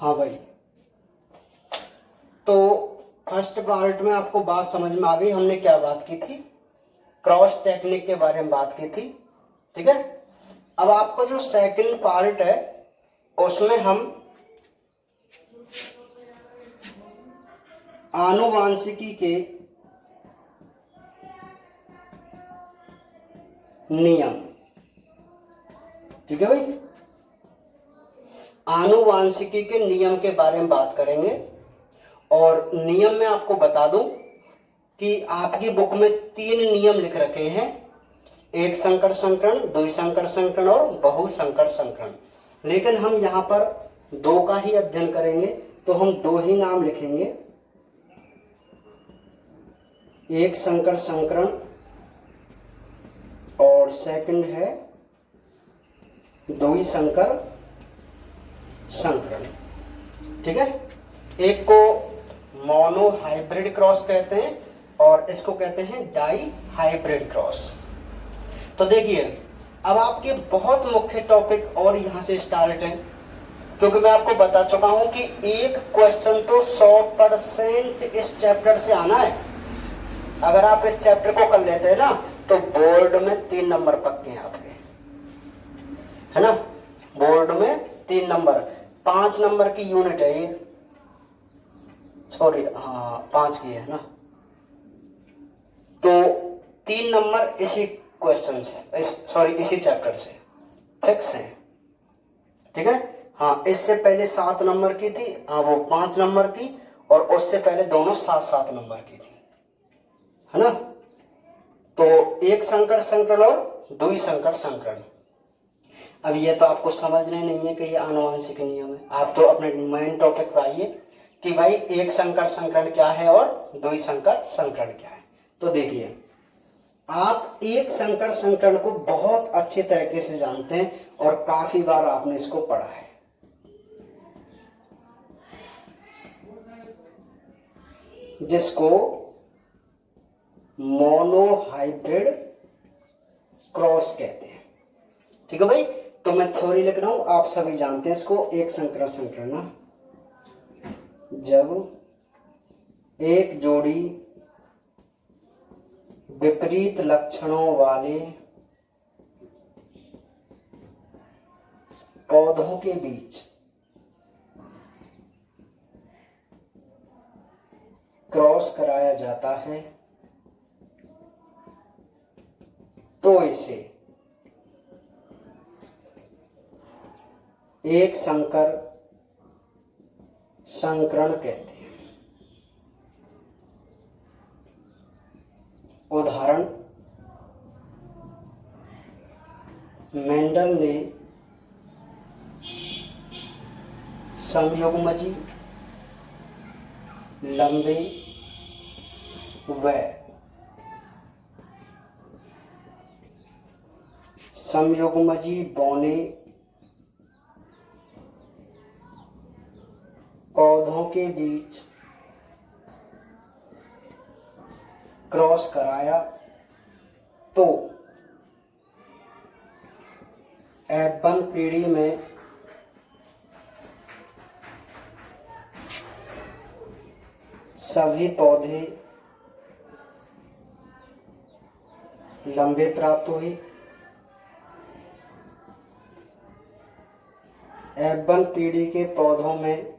हाँ भाई, तो फर्स्ट पार्ट में आपको बात समझ में आ गई। हमने क्या बात की थी? क्रॉस टेक्निक के बारे में बात की थी, ठीक है। अब आपको जो सेकंड पार्ट है उसमें हम आनुवांशिकी के नियम, ठीक है भाई, आनुवांशिकी के नियम के बारे में बात करेंगे। और नियम में आपको बता दूं कि आपकी बुक में 3 नियम लिख रखे हैं, एक संकर संकरण, द्विसंकर संकरण और बहुसंकर संकरण। लेकिन हम यहां पर 2 का ही अध्ययन करेंगे, तो हम 2 ही नाम लिखेंगे, एक संकर संकरण और सेकंड है द्विसंकर संकरण, ठीक है। एक को मोनो हाइब्रिड क्रॉस कहते हैं और इसको कहते हैं डाई हाइब्रिड क्रॉस। तो देखिए, अब आपके बहुत मुख्य टॉपिक और यहां से स्टार्ट है, क्योंकि मैं आपको बता चुका हूं कि एक क्वेश्चन तो 100% इस चैप्टर से आना है। अगर आप इस चैप्टर को कर लेते हैं ना, तो बोर्ड में 3 नंबर पक्के हैं आपके, है ना। बोर्ड में 3 नंबर, 5 नंबर की यूनिट है ये, सॉरी, हाँ 5 की है ना। तो 3 नंबर इसी क्वेश्चन से, सॉरी इसी चैप्टर से फिक्स है, ठीक है। हाँ, इससे पहले 7 नंबर की थी, हाँ वो 5 नंबर की, और उससे पहले दोनों 7-7 नंबर की थी, है ना। तो एक संकर संकरण और द्विसंकर संकरण। अब ये तो आपको समझने नहीं है कि ये आनुवांशिक नियम है। आप तो अपने मेन टॉपिक पे आइए कि भाई एक संकर संकरण क्या है और द्विसंकर संकरण क्या है। तो देखिए, आप एक संकर संकरण को बहुत अच्छे तरीके से जानते हैं और काफी बार आपने इसको पढ़ा है, जिसको मोनोहाइब्रिड क्रॉस कहते हैं, ठीक है भाई। तो मैं थ्योरी लिख रहा हूं, आप सभी जानते हैं इसको। एक संकर संकरण ना, जब एक जोड़ी विपरीत लक्षणों वाले पौधों के बीच क्रॉस कराया जाता है, तो इसे एक संकर संकरण कहते हैं। उदाहरण, मेंडल ने समयुग्मजी, लंबे व समयुग्मजी बौने पौधों के बीच क्रॉस कराया, तो F1 पीढ़ी में सभी पौधे लंबे प्राप्त हुए। F1 पीढ़ी के पौधों में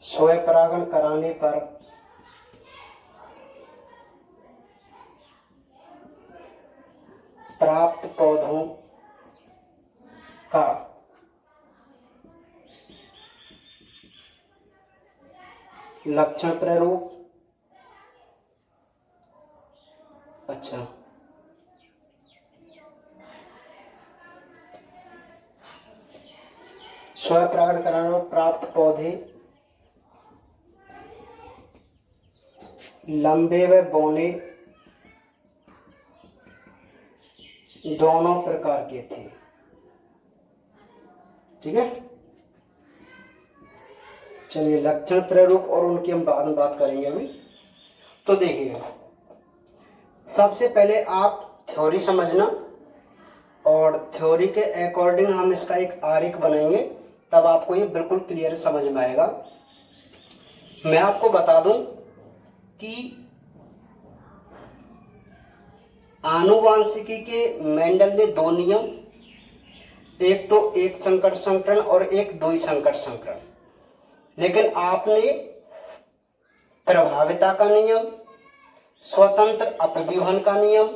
स्वयं परागण कराने पर प्राप्त पौधों का लक्षण प्रारूप, अच्छा, स्वयं परागण कराने पर प्राप्त पौधे लंबे व बौने दोनों प्रकार के थे, ठीक है। चलिए, लक्षण प्रारूप और उनकी हम बाद में बात करेंगे अभी। तो देखिएगा, सबसे पहले आप थ्योरी समझना और थ्योरी के अकॉर्डिंग हम इसका एक आरेख बनाएंगे, तब आपको ये बिल्कुल क्लियर समझ में आएगा। मैं आपको बता दूं कि आनुवांशिकी के मेंडल ने दो नियम, एक तो एक संकर संकरण और एक द्विसंकर संकरण, लेकिन आपने प्रभाविता का नियम, स्वतंत्र अपव्यूहन का नियम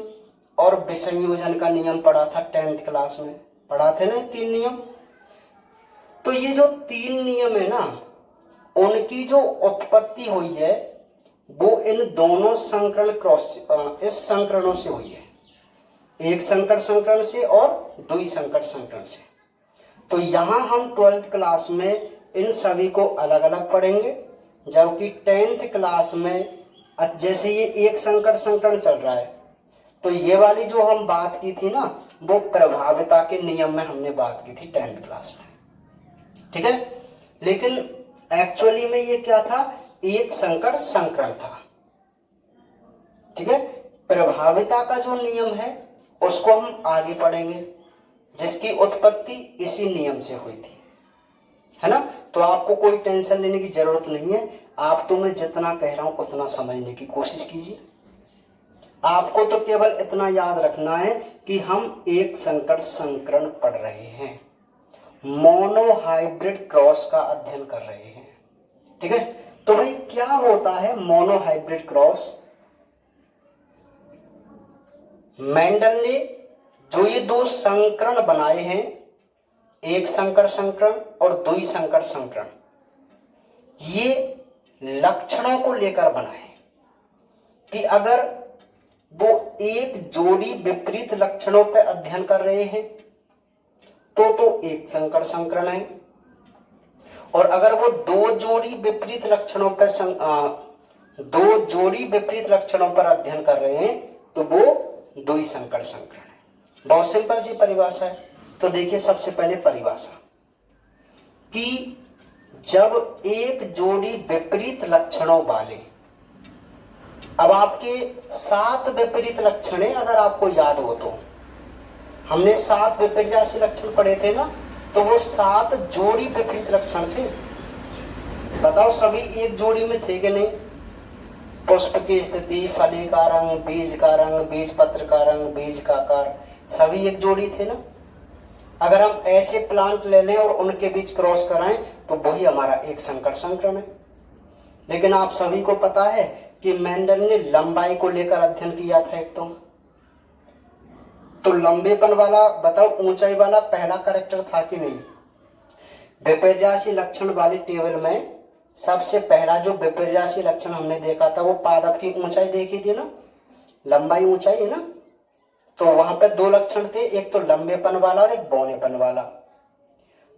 और विसंयोजन का नियम पढ़ा था 10th क्लास में, पढ़ा थे ना 3 नियम। तो ये जो 3 नियम है ना, उनकी जो उत्पत्ति हुई है वो इन दोनों संकरण इस संकरणों से हुई है, एक संकर संकरण से और द्विसंकर संकरण से। तो यहां हम 12th क्लास में इन सभी को अलग अलग पढ़ेंगे, जबकि 10th क्लास में जैसे ये एक संकर संकरण चल रहा है, तो ये वाली जो हम बात की थी ना, वो प्रभाविता के नियम में हमने बात की थी 10th क्लास में, ठीक है। लेकिन एक्चुअली में ये क्या था, एक संकर संकरण था, ठीक है। प्रभाविता का जो नियम है उसको हम आगे पढ़ेंगे, जिसकी उत्पत्ति इसी नियम से हुई थी, है ना। तो आपको कोई टेंशन लेने की जरूरत नहीं है, आप तो मैं जितना कह रहा हूं उतना समझने की कोशिश कीजिए। आपको तो केवल इतना याद रखना है कि हम एक संकर संकरण पढ़ रहे हैं, मोनोहाइब्रिड क्रॉस का अध्ययन कर रहे हैं, ठीक है। तो भाई क्या होता है मोनोहाइब्रिड क्रॉस? मेंडल ने जो ये 2 संकरण बनाए हैं, एक संकर संकरण और द्विसंकर संकरण, ये लक्षणों को लेकर बनाए कि अगर वो एक जोड़ी विपरीत लक्षणों पर अध्ययन कर रहे हैं तो एक संकर संकरण है, और अगर वो 2 जोड़ी विपरीत लक्षणों पर अध्ययन कर रहे हैं तो वो द्विसंकर संकरण है। बहुत सिंपल सी परिभाषा है। तो देखिए सबसे पहले परिभाषा कि जब एक जोड़ी विपरीत लक्षणों वाले, अब आपके 7 विपरीत लक्षण है, अगर आपको याद हो तो हमने 7 विपर्यासी लक्षण पढ़े थे ना, तो वो 7 जोड़ी विपरीत लक्षण थे। बताओ सभी एक जोड़ी में थे कि नहीं? पुष्प की स्थिति, फली का रंग, बीज का रंग, बीज पत्र का रंग, बीज का आकार, सभी एक जोड़ी थे ना। अगर हम ऐसे प्लांट ले लें और उनके बीच क्रॉस कराएं तो वही हमारा एक संकर संकरण है। लेकिन आप सभी को पता है कि मेंडल ने लंबाई को लेकर अध्ययन किया था एक तो लंबेपन वाला, बताओ ऊंचाई वाला पहला कैरेक्टर था कि नहीं? विपर्यासी लक्षण वाली टेबल में सबसे पहला जो विपर्यासी लक्षण हमने देखा था वो पादप की ऊंचाई देखी थी ना, लंबाई ऊंचाई है ना। तो वहां पे 2 लक्षण थे, एक तो लंबेपन वाला और एक बौनेपन वाला।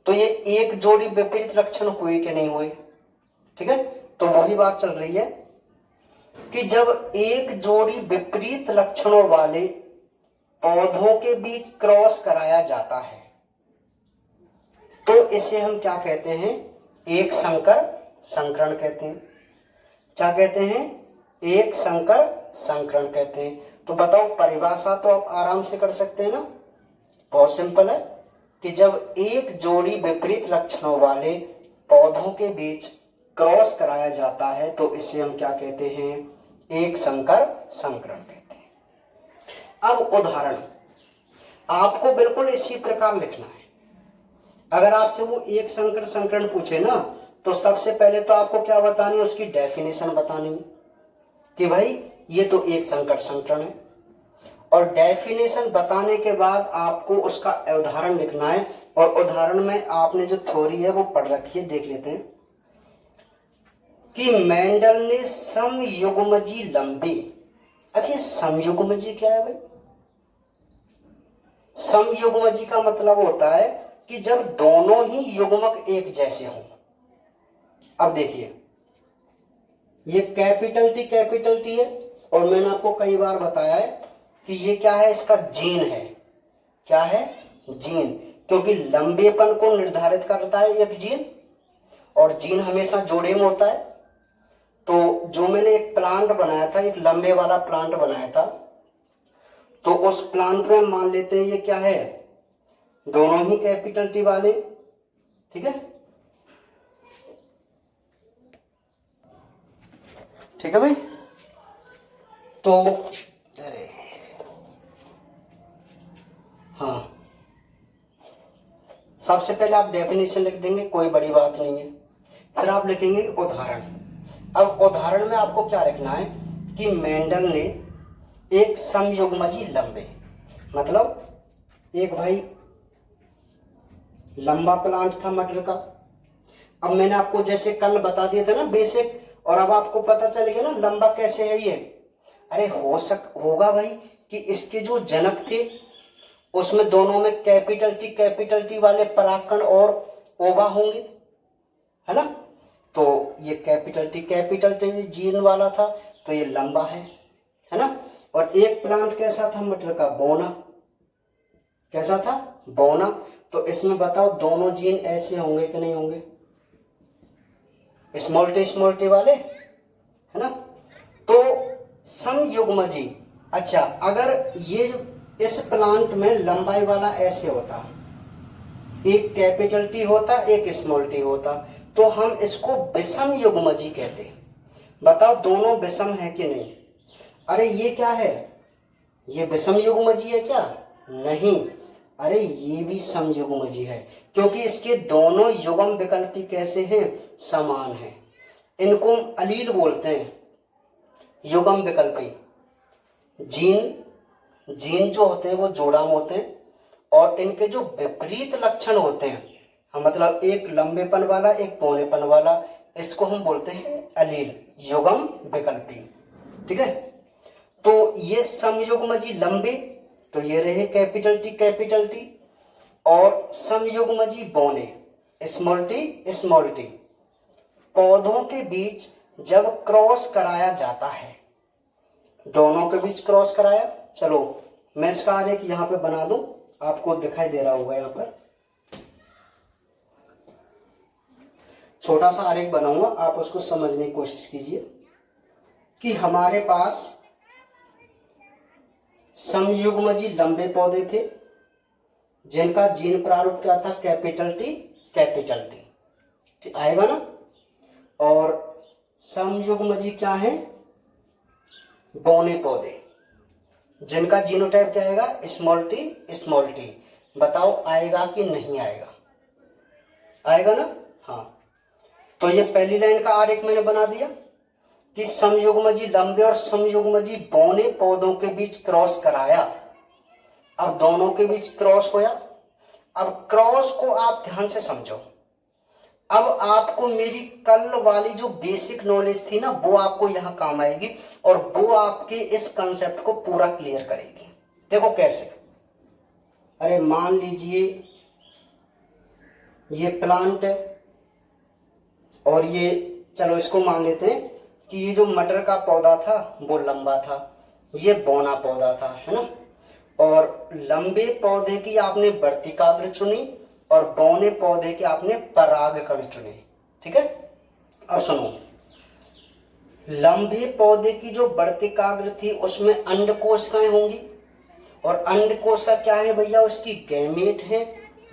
तो ये एक जोड़ी विपरीत लक्षण हुए कि नहीं हुए? ठीक है, तो वही बात चल रही है कि जब एक जोड़ी विपरीत लक्षणों वाले पौधों के बीच क्रॉस कराया जाता है तो इसे हम क्या कहते हैं? एक संकर संकरण कहते हैं। क्या कहते हैं? एक संकर संकरण कहते हैं। तो बताओ परिभाषा तो आप आराम से कर सकते हैं ना, बहुत सिंपल है कि जब एक जोड़ी विपरीत लक्षणों वाले पौधों के बीच क्रॉस कराया जाता है तो इसे हम क्या कहते हैं? एक संकर संकरण कहते हैं। अब उदाहरण आपको बिल्कुल इसी प्रकार लिखना है। अगर आपसे वो एक संकर संकरण पूछे ना तो सबसे पहले तो आपको क्या बतानी है? उसकी डेफिनेशन बतानी है कि भाई ये तो एक संकर संकरण है, और डेफिनेशन बताने के बाद आपको उसका उदाहरण लिखना है। और उदाहरण में आपने जो थ्योरी है वो पढ़ रखी है, देख लेते हैं कि मेंडल ने समयुग्मजी लंबे। अब ये समयुग्मजी क्या है भाई? समयुग्मजी का मतलब होता है कि जब दोनों ही युग्मक एक जैसे हों। अब देखिए ये कैपिटल टी है, और मैंने आपको कई बार बताया है कि ये क्या है? इसका जीन है। क्या है? जीन। क्योंकि लंबेपन को निर्धारित करता है एक जीन, और जीन हमेशा जोड़े में होता है। तो जो मैंने एक प्लांट बनाया था, एक लंबे वाला प्लांट बनाया था, तो उस प्लांट में मान लेते हैं ये क्या है? दोनों ही कैपिटल टी वाले, ठीक है, ठीक है भाई। तो अरे हाँ, सबसे पहले आप डेफिनेशन लिख देंगे, कोई बड़ी बात नहीं है। फिर आप लिखेंगे उदाहरण। अब उदाहरण में आपको क्या लिखना है कि मेंडल ने एक समयुग्मजी लंबे, मतलब एक भाई लंबा प्लांट था मटर का। अब मैंने आपको जैसे कल बता दिया था ना बेसिक, और अब आपको पता चलेगा ना लंबा कैसे है ये। अरे होगा भाई कि इसके जो जनक थे उसमें दोनों में कैपिटल टी वाले परागकण और ओवा होंगे, है ना। तो ये कैपिटल टी जीन वाला था, तो ये लंबा है ना। और एक प्लांट कैसा था मटर का, बौना, कैसा था, बौना। तो इसमें बताओ दोनों जीन ऐसे होंगे कि नहीं होंगे, स्मॉल टी वाले, है ना। तो समयुग्मजी, अच्छा अगर ये इस प्लांट में लंबाई वाला ऐसे होता, एक कैपिटल टी होता एक स्मॉल टी होता, तो हम इसको विषम युग्मजी कहते। बताओ दोनों विषम है कि नहीं। अरे ये क्या है, ये विषम युग्मजी है क्या, नहीं। अरे ये भी समयुग्मजी है, क्योंकि इसके दोनों युग्म विकल्पी कैसे हैं, समान हैं। इनको अलील बोलते हैं, युग्म विकल्पी। जीन जो होते हैं वो जोड़ा में होते हैं, और इनके जो विपरीत लक्षण होते हैं, हम मतलब एक लंबेपन वाला एक पौनेपन वाला, इसको हम बोलते हैं अलील, युग्म विकल्पी, ठीक है। तो ये समयुग्मजी लंबे, तो ये रहे कैपिटल टी, और समयुग्मजी बौने, स्मॉल टी। पौधों के बीच जब क्रॉस कराया जाता है, दोनों के बीच क्रॉस कराया, चलो मैं इसका आरेख यहां पे बना दूं, आपको दिखाई दे रहा होगा, यहां पर छोटा सा आरेख बनाऊंगा, आप उसको समझने की कोशिश कीजिए कि हमारे पास समयुग्मजी लंबे पौधे थे जिनका जीन प्रारूप क्या था, कैपिटल टी, ठीक आएगा ना। और समयुग्मजी क्या है, बौने पौधे जिनका जीनोटाइप क्या आएगा, स्मॉल टी। बताओ आएगा कि नहीं आएगा, आएगा ना। हाँ, तो ये पहली लाइन का आरेख मैंने बना दिया कि समयुग्मजी लंबे और समयुग्मजी बौने पौधों के बीच क्रॉस कराया। अब दोनों के बीच क्रॉस होया। अब क्रॉस को आप ध्यान से समझो। अब आपको मेरी कल वाली जो बेसिक नॉलेज थी ना, वो आपको यहां काम आएगी, और वो आपके इस कंसेप्ट को पूरा क्लियर करेगी। देखो कैसे। अरे मान लीजिए ये प्लांट है, और ये, चलो इसको मान लेते हैं कि ये जो मटर का पौधा था वो लंबा था, ये बौना पौधा था, है ना। और लंबे पौधे की आपने वर्तिकाग्र चुनी और बौने पौधे के आपने परागकण चुने, ठीक है। अब सुनो, लंबे पौधे की जो वर्तिकाग्र थी उसमें अंडकोशिकाएं होंगी, और अंडकोशिका क्या है भैया, उसकी गैमेट है,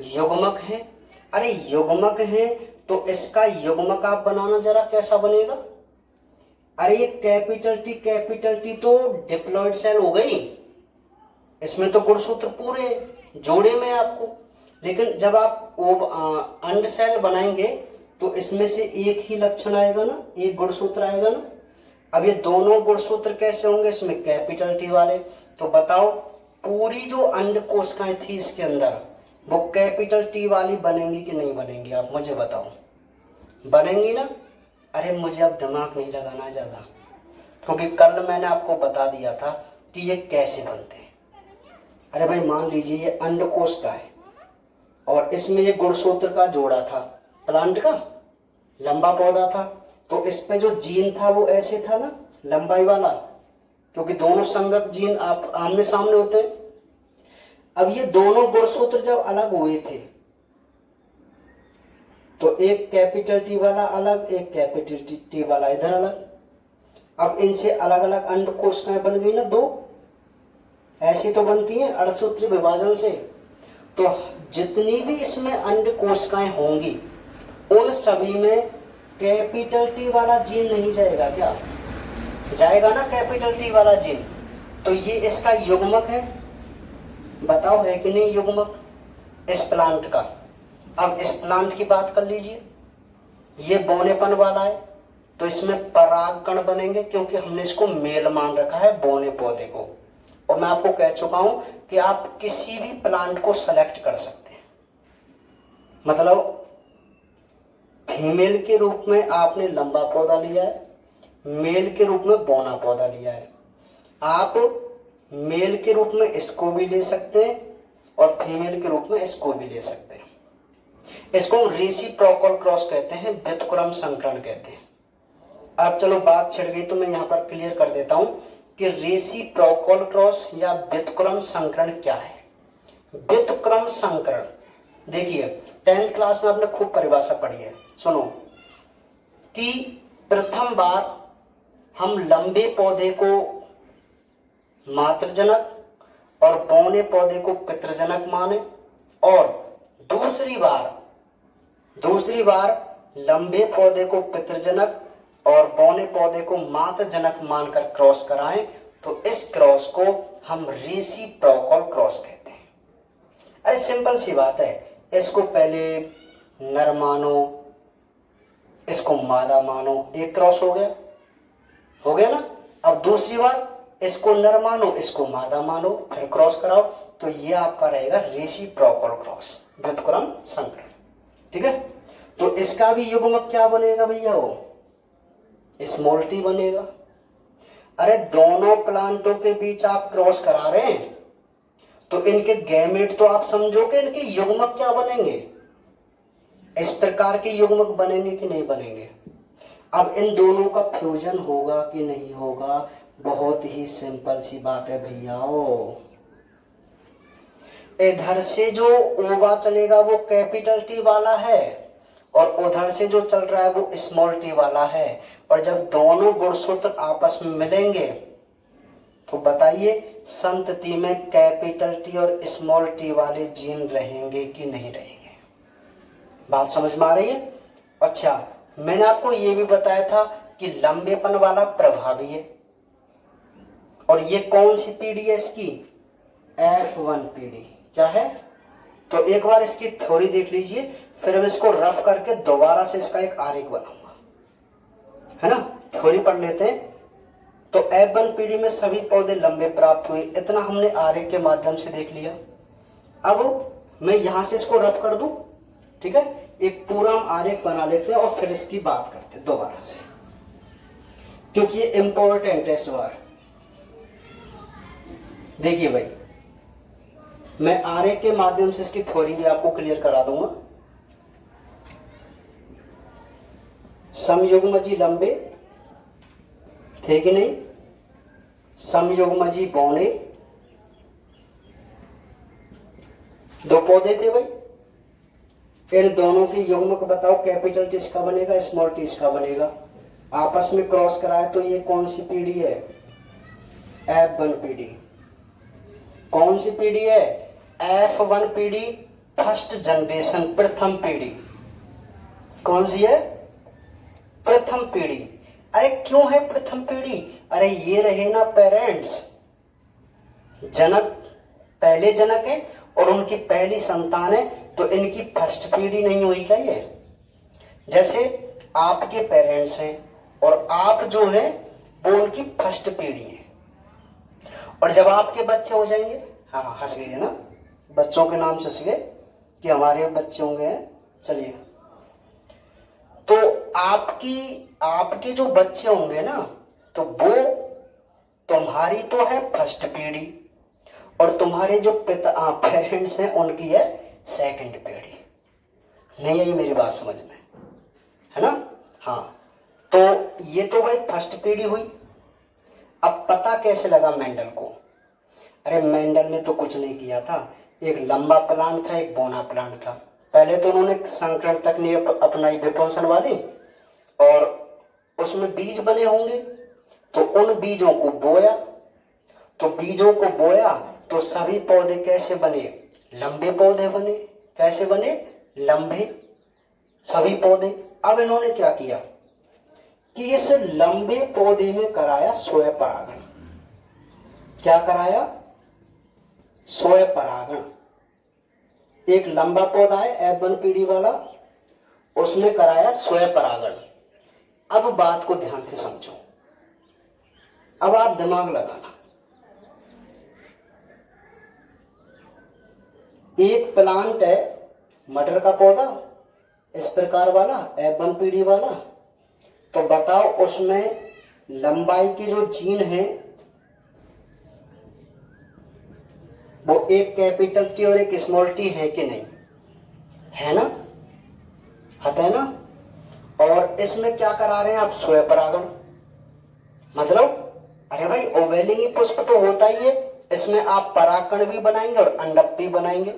युग्मक है। अरे युग्मक है तो इसका युग्मक आप बनाना जरा, कैसा बनेगा। अरे ये कैपिटल टी तो डिप्लॉइड सेल हो गई, इसमें तो गुणसूत्र पूरे जोड़े में आपको। लेकिन जब आप अंड सेल बनाएंगे तो इसमें से एक ही लक्षण आएगा ना, एक गुणसूत्र आएगा ना। अब ये दोनों गुणसूत्र कैसे होंगे, इसमें कैपिटल टी वाले। तो बताओ पूरी जो अंड कोशिकाएं थी इसके अंदर, वो कैपिटल टी वाली बनेंगी कि नहीं बनेंगी, आप मुझे बताओ। बनेंगी ना। अरे मुझे अब दिमाग नहीं लगाना ज्यादा, क्योंकि कल मैंने आपको बता दिया था कि ये कैसे बनते हैं। अरे भाई मान लीजिए ये अंडकोश का है, और इसमें ये गुणसूत्र का जोड़ा था, प्लांट का लंबा पौधा था, तो इस पे जो जीन था वो ऐसे था ना, लंबाई वाला, क्योंकि दोनों संगत जीन आप आमने सामने होते हैं। अब ये दोनों गुणसूत्र जब अलग हुए थे तो एक कैपिटल टी वाला अलग, एक कैपिटल टी वाला इधर अलग। अब इनसे अलग अलग अंडकोशिकाएं बन गई ना, दो ऐसी तो बनती हैं अड़सूत्री विभाजन से। तो जितनी भी इसमें अंड कोशिकाएं होंगी उन सभी में कैपिटल टी वाला जीन नहीं जाएगा क्या? जाएगा ना कैपिटल टी वाला जीन। तो ये इसका युग्मक है, बताओ है कि नहीं युग्मक इस प्लांट का। अब इस प्लांट की बात कर लीजिए, ये बौनेपन वाला है तो इसमें परागकण बनेंगे क्योंकि हमने इसको मेल मान रखा है बौने पौधे को। और मैं आपको कह चुका हूं कि आप किसी भी प्लांट को सेलेक्ट कर सकते हैं, मतलब फीमेल के रूप में आपने लंबा पौधा लिया है, मेल के रूप में बौना पौधा लिया है। आप मेल के रूप में इसको भी ले सकते हैं और फीमेल के रूप में इसको भी ले सकते हैं। इसको रेसिप्रोकल क्रॉस कहते हैं, व्युत्क्रम संकरण कहते हैं। अब चलो बात छिड़ गई तो मैं यहां पर क्लियर कर देता हूं कि रेसिप्रोकल क्रॉस या व्युत्क्रम संकरण क्या है। व्युत्क्रम संकरण देखिए 10th क्लास में आपने खूब परिभाषा पढ़ी है, सुनो कि प्रथम बार हम लंबे पौधे को मातृजनक और बौने पौधे को पितृजनक माने, और दूसरी बार लंबे पौधे को पितृजनक और बौने पौधे को मातृजनक मानकर क्रॉस कराएं तो इस क्रॉस को हम रेसिप्रोकल क्रॉस कहते हैं। अरे सिंपल सी बात है, इसको पहले नर मानो, इसको मादा मानो, एक क्रॉस हो गया ना। अब दूसरी बार इसको नर मानो, इसको मादा मानो, फिर क्रॉस कराओ, तो ये आपका रहेगा रेसिप्रोकल क्रॉस, व्युत्क्रम संकरण। ठीक है, तो इसका भी युग्मक क्या बनेगा भैया? वो स्मॉल टी बनेगा। अरे दोनों प्लांटों के बीच आप क्रॉस करा रहे हैं तो इनके गैमेट तो आप समझो कि इनके युग्मक क्या बनेंगे, इस प्रकार के युग्मक बनेंगे कि नहीं बनेंगे। अब इन दोनों का फ्यूजन होगा कि नहीं होगा, बहुत ही सिंपल सी बात है भैया। इधर से जो ओवा चलेगा वो कैपिटल टी वाला है और उधर से जो चल रहा है वो स्मॉल टी वाला है, और जब दोनों गुणसूत्र आपस में मिलेंगे तो बताइए संतति में कैपिटल टी और स्मॉल टी वाले जीन रहेंगे कि नहीं रहेंगे? बात समझ में आ रही है? अच्छा, मैंने आपको ये भी बताया था कि लंबेपन वाला प्रभावी है, और ये कौन सी पीढ़ी है इसकी? F1 पीढ़ी। क्या है? तो एक बार इसकी थ्योरी देख लीजिए, फिर हम इसको रफ करके दोबारा से इसका एक आरेख बनाऊंगा, है ना। थ्योरी पढ़ लेते हैं। तो F1 पीढ़ी में सभी पौधे लंबे प्राप्त हुए, इतना हमने आरेख के माध्यम से देख लिया। अब मैं यहां से इसको रफ कर दूं, ठीक है, एक पूरा आरेख बना लेते हैं और फिर इसकी बात करते हैं दोबारा से, क्योंकि ये इंपॉर्टेंट है इस बार। देखिए भाई, मैं आरेख के माध्यम से इसकी थ्योरी भी आपको क्लियर करा दूंगा। समयुग्मजी लंबे थे कि नहीं, समयुग्मजी बौने, दो पौधे थे भाई, इन दोनों की युग्मक बताओ, कैपिटल टी इसका बनेगा, स्मॉल टी इसका बनेगा, आपस में क्रॉस कराए तो ये कौन सी पीढ़ी है? F1 पीढ़ी। कौन सी पीढ़ी है? F1 पीढ़ी, फर्स्ट जनरेशन, प्रथम पीढ़ी। कौन सी है? प्रथम पीढ़ी। अरे क्यों है प्रथम पीढ़ी? अरे ये रहे ना पेरेंट्स, जनक पहले जनक है और उनकी पहली संतान है, तो इनकी फर्स्ट पीढ़ी नहीं हुई क्या? ये जैसे आपके पेरेंट्स हैं और आप जो है वो उनकी फर्स्ट पीढ़ी है, और जब आपके बच्चे हो जाएंगे, हाँ हंस गए ना, बच्चों के नाम से हंस गए कि हमारे बच्चे होंगे, चलिए, तो आपके जो बच्चे होंगे ना, तो वो तुम्हारी तो है फर्स्ट पीढ़ी, और तुम्हारे जो पेरेंट्स हैं उनकी है सेकंड पीढ़ी। नहीं आई मेरी बात समझ में, है ना? हाँ, तो ये तो भाई फर्स्ट पीढ़ी हुई। अब पता कैसे लगा मेंडल को? अरे मेंडल ने तो कुछ नहीं किया था, एक लंबा प्लांट था, एक बौना प्लांट था। पहले तो उन्होंने संकरण तकनीक अपनाई विपुंसन वाली, और उसमें बीज बने होंगे, तो उन बीजों को बोया, तो बीजों को बोया तो सभी पौधे कैसे बने? लंबे पौधे बने। कैसे बने, लंबे सभी पौधे। अब इन्होंने क्या किया कि इस लंबे पौधे में कराया स्वयं परागण। क्या कराया, स्वयं परागण। एक लंबा पौधा है F1 पीढ़ी वाला, उसमें कराया स्वयं परागण। अब बात को ध्यान से समझो, अब आप दिमाग लगाना। एक प्लांट है मटर का पौधा इस प्रकार वाला F1 पीढ़ी वाला, तो बताओ उसमें लंबाई की जो जीन है वो एक कैपिटल टी और एक स्मॉल टी है कि नहीं, है ना, है ना। और इसमें क्या करा रहे हैं आप, स्वयं परागण। मतलब अरे भाई ओवेलिंग पुष्प तो होता ही है, इसमें आप परागकण भी बनाएंगे और अंडक भी बनाएंगे,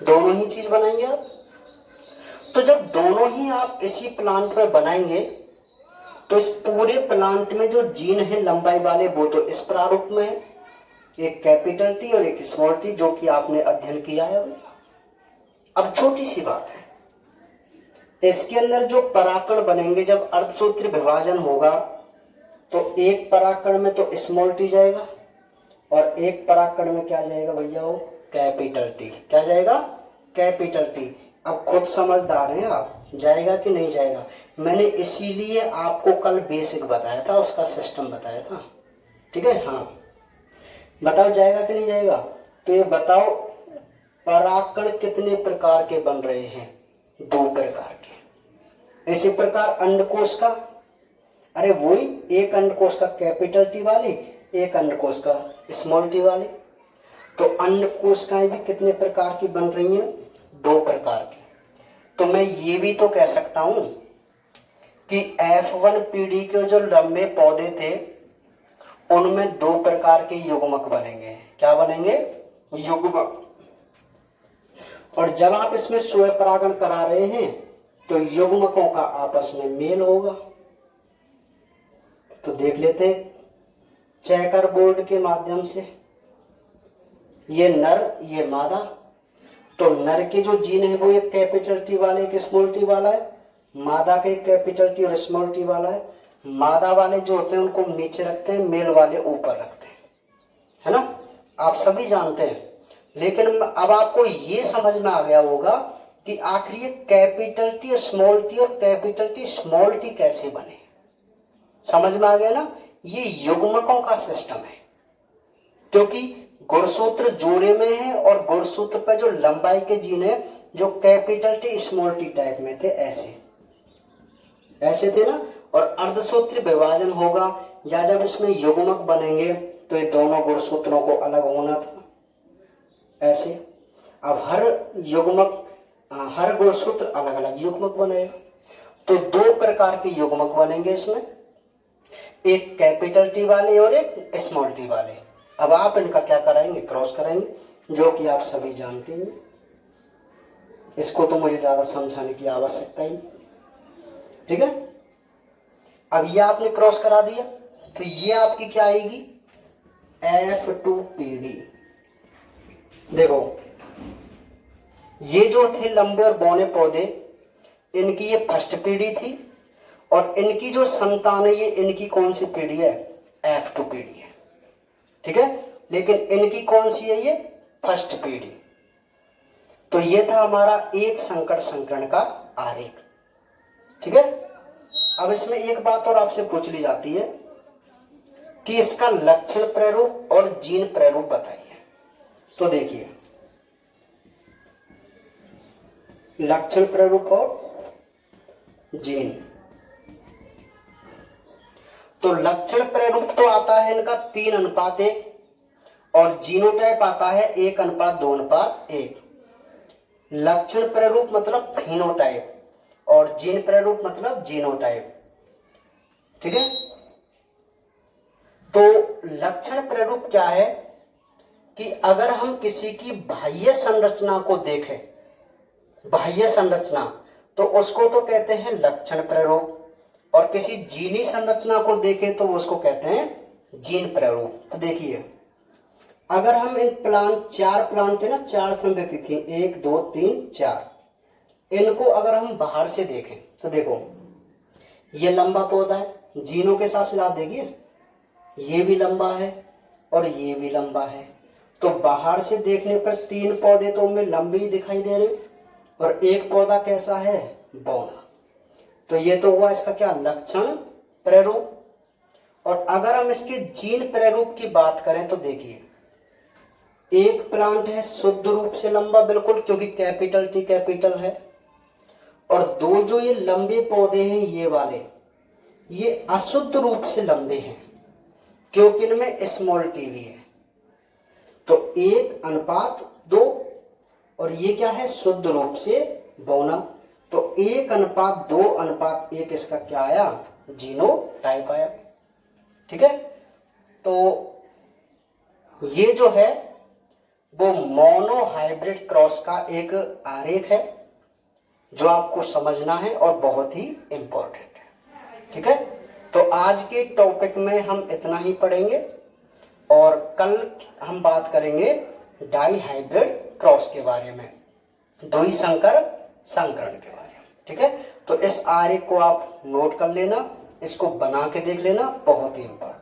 दोनों ही चीज बनाएंगे आप। तो जब दोनों ही आप इसी प्लांट में बनाएंगे तो इस पूरे प्लांट में जो जीन है लंबाई वाले वो तो इस प्रारूप में है, एक कैपिटल टी और एक स्मॉल टी, जो कि आपने अध्ययन किया है। अब छोटी सी बात है, इसके अंदर जो परागकण बनेंगे जब अर्धसूत्री विभाजन होगा तो एक परागकण में तो स्मॉल टी जाएगा और एक परागकण में क्या जाएगा भैया, वो कैपिटल टी। क्या जाएगा, कैपिटल टी। अब खुद समझदार हैं आप, जाएगा कि नहीं जाएगा। मैंने इसीलिए आपको कल बेसिक बताया था, उसका सिस्टम बताया था, ठीक है। हाँ बताओ जाएगा कि नहीं जाएगा। तो ये बताओ परागकण कितने प्रकार के बन रहे हैं, 2 प्रकार के। इसी प्रकार अंडकोश का, अरे वही एक अंडकोश का कैपिटल टी वाले, एक अंडकोश का स्मॉल टी वाले। तो अंडकोशिकाएं भी कितने प्रकार की बन रही हैं, 2 प्रकार की। तो मैं ये भी तो कह सकता हूं कि F1 पीढ़ी के जो लंबे पौधे थे उनमें 2 प्रकार के युग्मक बनेंगे। क्या बनेंगे, युग्मक। और जब आप इसमें स्वयं परागण करा रहे हैं तो युग्मकों का आपस में मेल होगा। तो देख लेते हैं चेकर बोर्ड के माध्यम से, ये नर ये मादा। तो नर के जो जीन है वो एक कैपिटल टी वाले एक स्मॉल टी वाला है, मादा के एक कैपिटल टी और स्मॉल टी वाला है। मादा वाले जो होते हैं उनको नीचे रखते हैं, मेल वाले ऊपर रखते हैं, है ना, आप सभी जानते हैं। लेकिन अब आपको ये समझ में आ गया होगा कि आखिर ये कैपिटल टी स्मॉल टी और कैपिटल टी स्मॉल टी कैसे बने। समझ में आ गया ना, ये युग्मकों का सिस्टम है, क्योंकि गुणसूत्र जोड़े में है और गुणसूत्र पे जो लंबाई के जीन है जो capital T small T type में थे, ऐसे थे ना। और अर्धसूत्री विभाजन होगा या जब इसमें युग्मक बनेंगे तो ये दोनों गुणसूत्रों को अलग होना था, ऐसे। अब हर युग्मक, हर गुणसूत्र अलग अलग युग्मक बनेगा। तो 2 प्रकार के युग्मक बनेंगे इसमें, एक कैपिटल टी वाले और एक स्मॉल टी वाले। अब आप इनका क्या कराएंगे, क्रॉस कराएंगे, जो कि आप सभी जानते हैं। इसको तो मुझे ज्यादा समझाने की आवश्यकता ही, ठीक है। अब ये आपने क्रॉस करा दिया तो ये आपकी क्या आएगी, F2 पीढ़ी। देखो ये जो थे लंबे और बौने पौधे, इनकी ये फर्स्ट पीढ़ी थी और इनकी जो संतान है ये इनकी कौन सी पीढ़ी है, F2 पीढ़ी है, ठीक है। लेकिन इनकी कौन सी है, ये फर्स्ट पीढ़ी। तो ये था हमारा एक संकर संकरण का आरेख, ठीक है। अब इसमें एक बात और आपसे पूछ ली जाती है कि इसका लक्षण प्रारूप और जीन प्रारूप बताइए। तो देखिए लक्षण प्रारूप और जीन। तो लक्षण प्रारूप तो आता है इनका 3:1 और जीनोटाइप आता है 1:2:1। लक्षण प्रारूप मतलब फिनोटाइप और जीन प्रारूप मतलब जीनोटाइप, ठीक है। तो लक्षण प्रारूप क्या है कि अगर हम किसी की बाह्य संरचना को देखें, बाह्य संरचना, तो उसको तो कहते हैं लक्षण प्रारूप, और किसी जीनी संरचना को देखें तो उसको कहते हैं जीन प्रारूप। तो देखिए अगर हम इन प्लांट, 4 प्लांट थे ना, 4 संतति थी, 1 2 3 4, इनको अगर हम बाहर से देखें तो देखो ये लंबा पौधा है, जीनों के हिसाब से आप देखिए ये भी लंबा है और ये भी लंबा है, तो बाहर से देखने पर 3 पौधे तो हमें लंबे ही दिखाई दे रहे और एक पौधा कैसा है, बौना। तो ये तो हुआ इसका क्या, लक्षण प्रारूप। और अगर हम इसके जीन प्रारूप की बात करें तो देखिए एक प्लांट है शुद्ध रूप से लंबा बिल्कुल, क्योंकि कैपिटल टी कैपिटल है, और 2 जो ये लंबे पौधे हैं ये वाले, ये अशुद्ध रूप से लंबे हैं क्योंकि इनमें स्मॉल टी भी है। तो 1:2, और ये क्या है, शुद्ध रूप से बौना, तो 1:2:1 इसका क्या आया, जीनोटाइप आया। ठीक है, तो ये जो है वो मोनो हाइब्रिड क्रॉस का एक आरेख है जो आपको समझना है और बहुत ही इंपॉर्टेंट है। ठीक है, तो आज के टॉपिक में हम इतना ही पढ़ेंगे और कल हम बात करेंगे डाई हाइब्रिड क्रॉस के बारे में, द्विसंकर संकरण के बारे में। ठीक है, तो इस आरेख को आप नोट कर लेना, इसको बना के देख लेना, बहुत ही इंपॉर्टेंट।